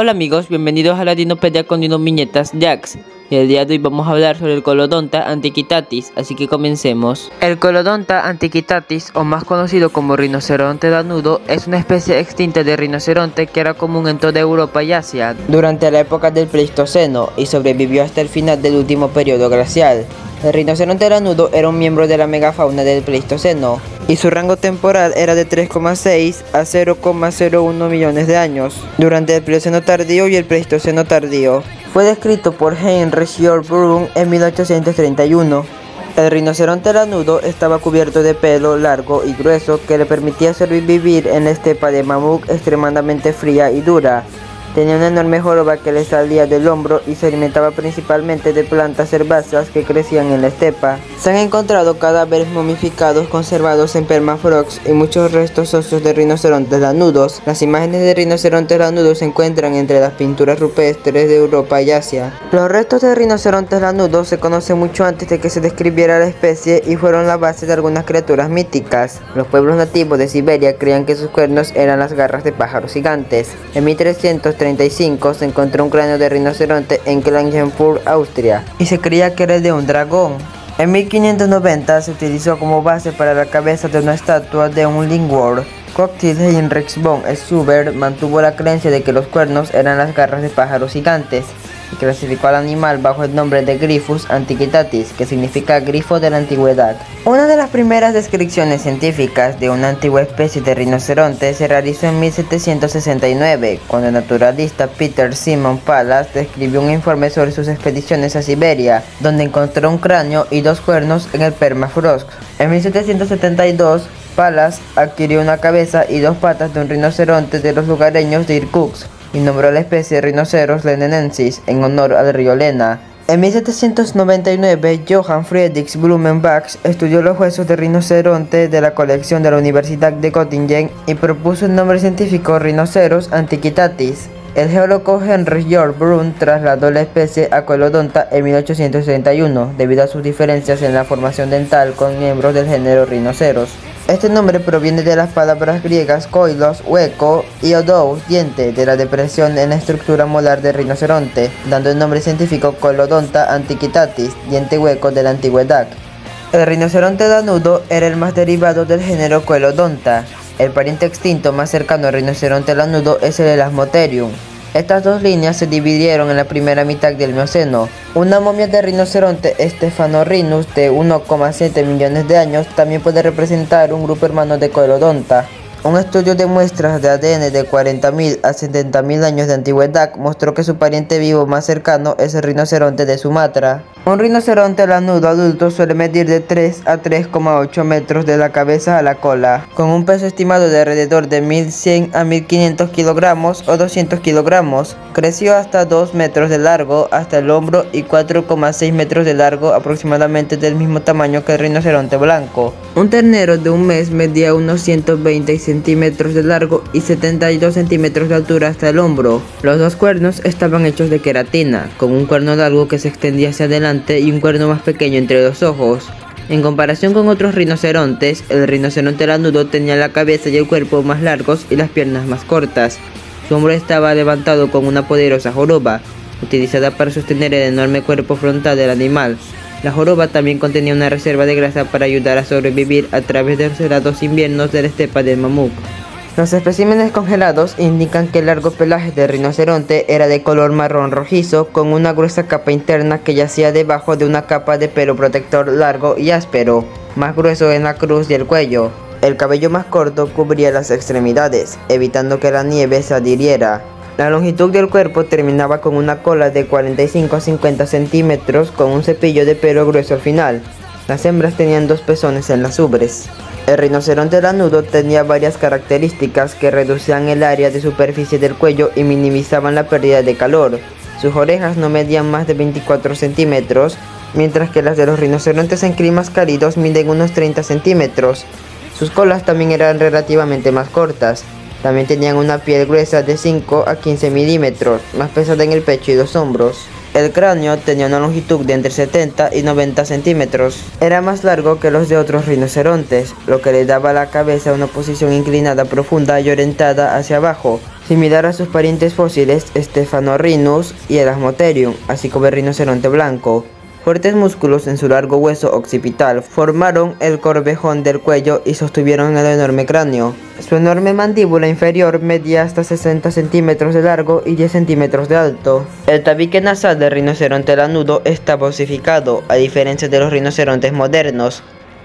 Hola amigos, bienvenidos a la Dinopedia con Dino Viñetas Jax. Y el día de hoy vamos a hablar sobre el Colodonta antiquitatis, así que comencemos. El Colodonta antiquitatis, o más conocido como rinoceronte lanudo, es una especie extinta de rinoceronte que era común en toda Europa y Asia durante la época del Pleistoceno y sobrevivió hasta el final del último periodo glacial. El rinoceronte lanudo era un miembro de la megafauna del Pleistoceno y su rango temporal era de 3,6 a 0,01 millones de años durante el Plioceno tardío y el Pleistoceno tardío. Fue descrito por Heinrich Georg Brun en 1831. El rinoceronte lanudo estaba cubierto de pelo largo y grueso que le permitía sobrevivir en la estepa de mamut extremadamente fría y dura. Tenía una enorme joroba que le salía del hombro y se alimentaba principalmente de plantas herbáceas que crecían en la estepa. Se han encontrado cadáveres momificados conservados en permafrost y muchos restos óseos de rinocerontes lanudos. Las imágenes de rinocerontes lanudos se encuentran entre las pinturas rupestres de Europa y Asia. Los restos de rinocerontes lanudos se conocen mucho antes de que se describiera la especie y fueron la base de algunas criaturas míticas. Los pueblos nativos de Siberia creían que sus cuernos eran las garras de pájaros gigantes. En 1335 se encontró un cráneo de rinoceronte en Klagenfurt, Austria, y se creía que era el de un dragón. En 1590 se utilizó como base para la cabeza de una estatua de un Lingwar. Cocktail Heinrich von Schubert mantuvo la creencia de que los cuernos eran las garras de pájaros gigantes y clasificó al animal bajo el nombre de Gryphus antiquitatis, que significa grifo de la antigüedad. Una de las primeras descripciones científicas de una antigua especie de rinoceronte se realizó en 1769, cuando el naturalista Peter Simon Pallas describió un informe sobre sus expediciones a Siberia, donde encontró un cráneo y dos cuernos en el permafrost. En 1772, Pallas adquirió una cabeza y dos patas de un rinoceronte de los lugareños de Irkutsk y nombró la especie Rhinoceros lenenensis en honor al río Lena. En 1799, Johann Friedrich Blumenbach estudió los huesos de rinoceronte de la colección de la Universidad de Göttingen y propuso el nombre científico Rhinoceros antiquitatis. El geólogo Heinrich Georg Brun trasladó la especie a Colodonta en 1831, debido a sus diferencias en la formación dental con miembros del género Rhinoceros. Este nombre proviene de las palabras griegas koilos, hueco, y odous, diente, de la depresión en la estructura molar del rinoceronte, dando el nombre científico Colodonta antiquitatis, diente hueco de la antigüedad. El rinoceronte lanudo era el más derivado del género Colodonta. El pariente extinto más cercano al rinoceronte lanudo es el Elasmotherium. Estas dos líneas se dividieron en la primera mitad del Mioceno. Una momia de rinoceronte Stephanorhinus de 1,7 millones de años también puede representar un grupo hermano de Colodonta. Un estudio de muestras de ADN de 40.000 a 70.000 años de antigüedad mostró que su pariente vivo más cercano es el rinoceronte de Sumatra. Un rinoceronte lanudo adulto suele medir de 3 a 3,8 metros de la cabeza a la cola, con un peso estimado de alrededor de 1.100 a 1.500 kilogramos o 200 kilogramos. Creció hasta 2 metros de largo hasta el hombro y 4,6 metros de largo, aproximadamente del mismo tamaño que el rinoceronte blanco. Un ternero de un mes medía unos 120 centímetros de largo y 72 centímetros de altura hasta el hombro. Los dos cuernos estaban hechos de queratina, con un cuerno largo que se extendía hacia adelante y un cuerno más pequeño entre los ojos. En comparación con otros rinocerontes, el rinoceronte lanudo tenía la cabeza y el cuerpo más largos y las piernas más cortas. Su hombro estaba levantado con una poderosa joroba, utilizada para sostener el enorme cuerpo frontal del animal. La joroba también contenía una reserva de grasa para ayudar a sobrevivir a través de los helados inviernos de la estepa del mamut. Los especímenes congelados indican que el largo pelaje del rinoceronte era de color marrón rojizo, con una gruesa capa interna que yacía debajo de una capa de pelo protector largo y áspero, más grueso en la cruz y el cuello. El cabello más corto cubría las extremidades, evitando que la nieve se adhiriera. La longitud del cuerpo terminaba con una cola de 45 a 50 centímetros con un cepillo de pelo grueso al final. Las hembras tenían dos pezones en las ubres. El rinoceronte lanudo tenía varias características que reducían el área de superficie del cuello y minimizaban la pérdida de calor. Sus orejas no medían más de 24 centímetros, mientras que las de los rinocerontes en climas cálidos miden unos 30 centímetros. Sus colas también eran relativamente más cortas. También tenían una piel gruesa de 5 a 15 milímetros, más pesada en el pecho y los hombros. El cráneo tenía una longitud de entre 70 y 90 centímetros. Era más largo que los de otros rinocerontes, lo que le daba a la cabeza una posición inclinada profunda y orientada hacia abajo, similar a sus parientes fósiles Stephanorhinus y Elasmotherium, así como el rinoceronte blanco. Fuertes músculos en su largo hueso occipital formaron el corvejón del cuello y sostuvieron el enorme cráneo. Su enorme mandíbula inferior medía hasta 60 centímetros de largo y 10 centímetros de alto. El tabique nasal del rinoceronte lanudo estaba osificado, a diferencia de los rinocerontes modernos.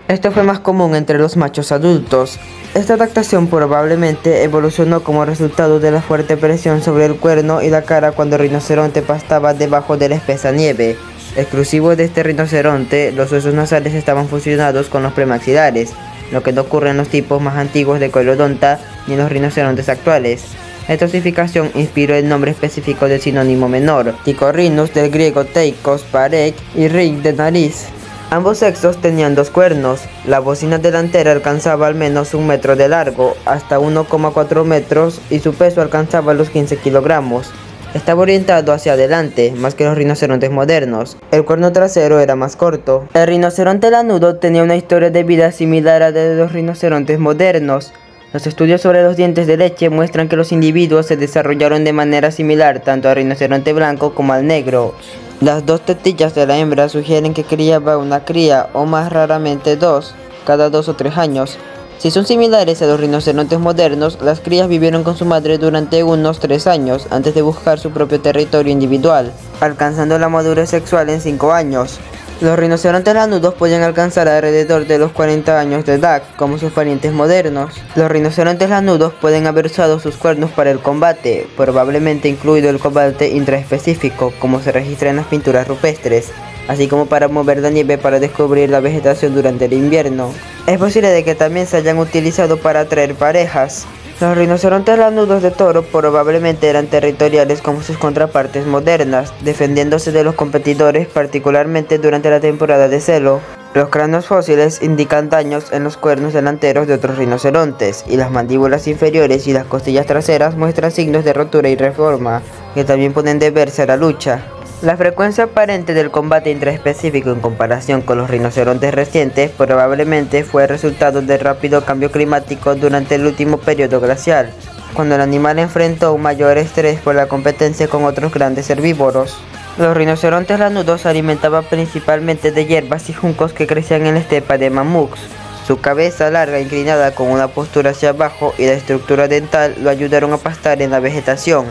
Esto fue más común entre los machos adultos. Esta adaptación probablemente evolucionó como resultado de la fuerte presión sobre el cuerno y la cara cuando el rinoceronte pastaba debajo de la espesa nieve. Exclusivo de este rinoceronte, los huesos nasales estaban fusionados con los premaxilares, lo que no ocurre en los tipos más antiguos de Coelodonta ni en los rinocerontes actuales. Esta osificación inspiró el nombre específico del sinónimo menor, Ticorrinus, del griego teikos, parek, y rig, de nariz. Ambos sexos tenían dos cuernos. La bocina delantera alcanzaba al menos 1 metro de largo, hasta 1,4 metros, y su peso alcanzaba los 15 kilogramos. Estaba orientado hacia adelante, más que los rinocerontes modernos. El cuerno trasero era más corto. El rinoceronte lanudo tenía una historia de vida similar a la de los rinocerontes modernos. Los estudios sobre los dientes de leche muestran que los individuos se desarrollaron de manera similar tanto al rinoceronte blanco como al negro. Las dos tetillas de la hembra sugieren que criaba una cría, o más raramente dos, cada 2 o 3 años. Si son similares a los rinocerontes modernos, las crías vivieron con su madre durante unos 3 años antes de buscar su propio territorio individual, alcanzando la madurez sexual en 5 años. Los rinocerontes lanudos pueden alcanzar alrededor de los 40 años de edad, como sus parientes modernos. Los rinocerontes lanudos pueden haber usado sus cuernos para el combate, probablemente incluido el combate intraespecífico, como se registra en las pinturas rupestres, así como para mover la nieve para descubrir la vegetación durante el invierno. Es posible de que también se hayan utilizado para atraer parejas. Los rinocerontes lanudos de toro probablemente eran territoriales como sus contrapartes modernas, defendiéndose de los competidores particularmente durante la temporada de celo. Los cráneos fósiles indican daños en los cuernos delanteros de otros rinocerontes, y las mandíbulas inferiores y las costillas traseras muestran signos de rotura y reforma, que también pueden deberse a la lucha. La frecuencia aparente del combate intraespecífico en comparación con los rinocerontes recientes probablemente fue resultado del rápido cambio climático durante el último periodo glacial, cuando el animal enfrentó un mayor estrés por la competencia con otros grandes herbívoros. Los rinocerontes lanudos se alimentaban principalmente de hierbas y juncos que crecían en la estepa de mamuts. Su cabeza larga inclinada con una postura hacia abajo y la estructura dental lo ayudaron a pastar en la vegetación.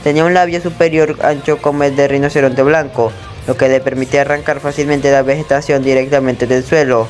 Tenía un labio superior ancho como el del rinoceronte blanco, lo que le permitía arrancar fácilmente la vegetación directamente del suelo.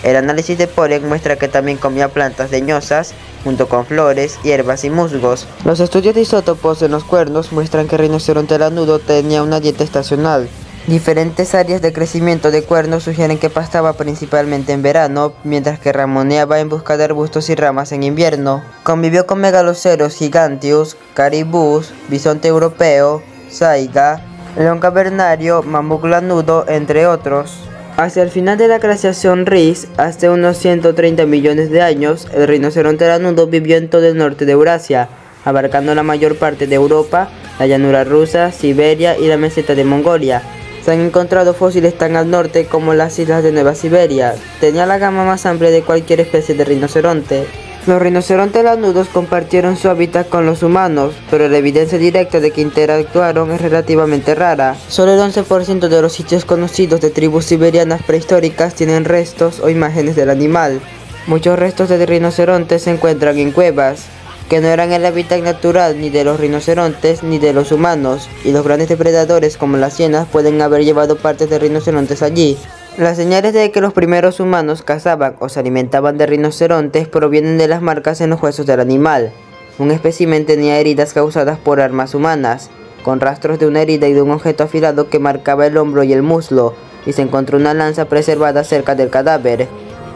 El análisis de polen muestra que también comía plantas leñosas, junto con flores, hierbas y musgos. Los estudios de isótopos en los cuernos muestran que el rinoceronte lanudo tenía una dieta estacional. Diferentes áreas de crecimiento de cuernos sugieren que pastaba principalmente en verano, mientras que ramoneaba en busca de arbustos y ramas en invierno. Convivió con megaloceros giganteus, caribús, bisonte europeo, saiga, león cavernario, mamut lanudo, entre otros. Hacia el final de la glaciación Rhys, hace unos 130 millones de años, el rinoceronte lanudo vivió en todo el norte de Eurasia, abarcando la mayor parte de Europa, la llanura rusa, Siberia y la meseta de Mongolia. Se han encontrado fósiles tan al norte como las islas de Nueva Siberia. Tenía la gama más amplia de cualquier especie de rinoceronte. Los rinocerontes lanudos compartieron su hábitat con los humanos, pero la evidencia directa de que interactuaron es relativamente rara. Solo el 11% de los sitios conocidos de tribus siberianas prehistóricas tienen restos o imágenes del animal. Muchos restos de rinocerontes se encuentran en cuevas, que no eran el hábitat natural ni de los rinocerontes ni de los humanos, y los grandes depredadores como las hienas pueden haber llevado partes de rinocerontes allí. Las señales de que los primeros humanos cazaban o se alimentaban de rinocerontes provienen de las marcas en los huesos del animal. Un espécimen tenía heridas causadas por armas humanas, con rastros de una herida y de un objeto afilado que marcaba el hombro y el muslo, y se encontró una lanza preservada cerca del cadáver.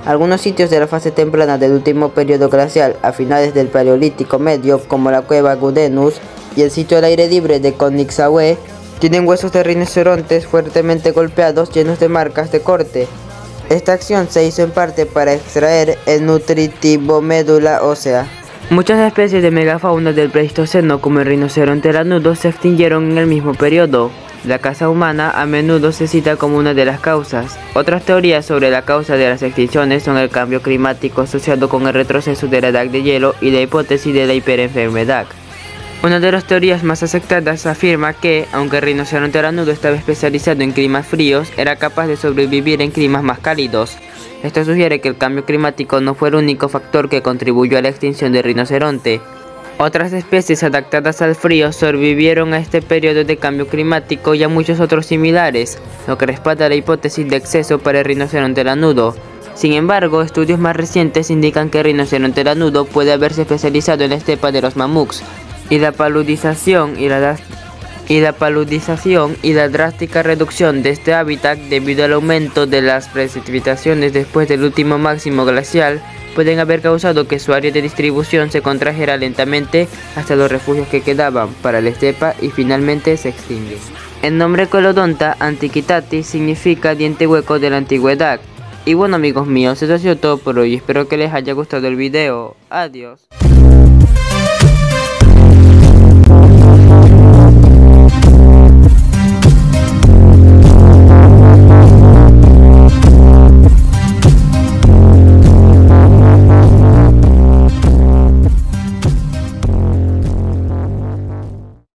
Algunos sitios de la fase temprana del último periodo glacial a finales del Paleolítico Medio, como la cueva Gudenus y el sitio al aire libre de Konigsawé, tienen huesos de rinocerontes fuertemente golpeados llenos de marcas de corte. Esta acción se hizo en parte para extraer el nutritivo médula ósea. Muchas especies de megafauna del Pleistoceno, como el rinoceronte lanudo, se extinguieron en el mismo periodo. La caza humana a menudo se cita como una de las causas. Otras teorías sobre la causa de las extinciones son el cambio climático asociado con el retroceso de la edad de hielo y la hipótesis de la hiperenfermedad. Una de las teorías más aceptadas afirma que, aunque el rinoceronte lanudo estaba especializado en climas fríos, era capaz de sobrevivir en climas más cálidos. Esto sugiere que el cambio climático no fue el único factor que contribuyó a la extinción del rinoceronte. Otras especies adaptadas al frío sobrevivieron a este periodo de cambio climático y a muchos otros similares, lo que respalda la hipótesis de exceso para el rinoceronte lanudo. Sin embargo, estudios más recientes indican que el rinoceronte lanudo puede haberse especializado en la estepa de los mamuts, y la paludización y la drástica reducción de este hábitat debido al aumento de las precipitaciones después del último máximo glacial pueden haber causado que su área de distribución se contrajera lentamente hasta los refugios que quedaban para la estepa y finalmente se extingue. El nombre Colodonta antiquitatis significa diente hueco de la antigüedad. Y bueno amigos míos, eso ha sido todo por hoy, espero que les haya gustado el video. Adiós.